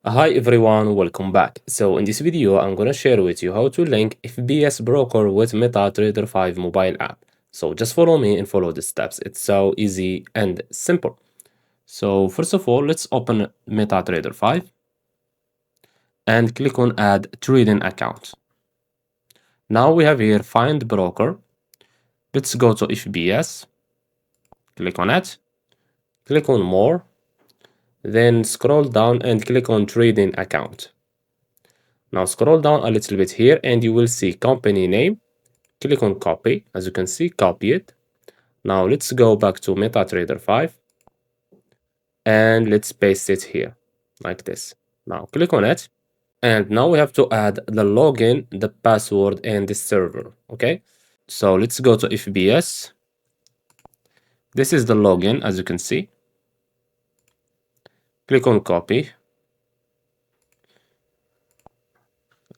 Hi everyone, welcome back. So in this video, I'm gonna share with you how to link FBS broker with MetaTrader 5 mobile app. So just follow me and follow the steps. It's so easy and simple. So first of all, let's open MetaTrader 5 and click on add trading account. Now we have here find broker. Let's go to FBS, click on it, click on more, then scroll down and click on trading account. Now scroll down a little bit here and you will see company name. Click on copy. As you can see, copy it. Now let's go back to MetaTrader 5 and let's paste it here like this. Now click on it. And now we have to add the login, the password, and the server. Okay. So let's go to FBS. This is the login, as you can see. Click on copy.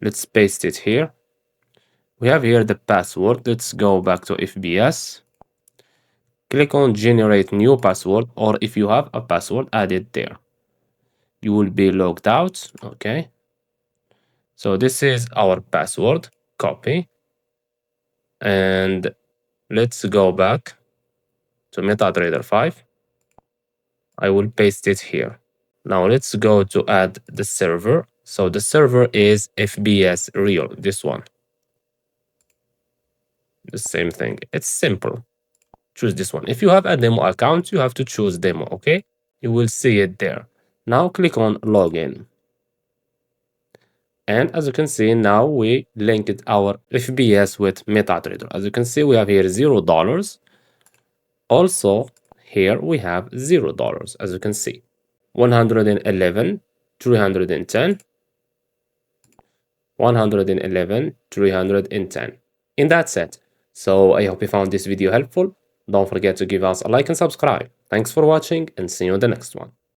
Let's paste it here. We have here the password. Let's go back to FBS. Click on generate new password, or if you have a password, add it there. You will be logged out. Okay. So this is our password. Copy. And let's go back to MetaTrader 5. I will paste it here. Now let's go to add the server. So the server is FBS Real, this one. The same thing. It's simple. Choose this one. If you have a demo account, you have to choose demo, okay? You will see it there. Now click on login. And as you can see, now we linked our FBS with MetaTrader. As you can see, we have here $0. Also, here we have $0, as you can see. 111, 310, 111, 310. And that's it. So I hope you found this video helpful. Don't forget to give us a like and subscribe. Thanks for watching and see you in the next one.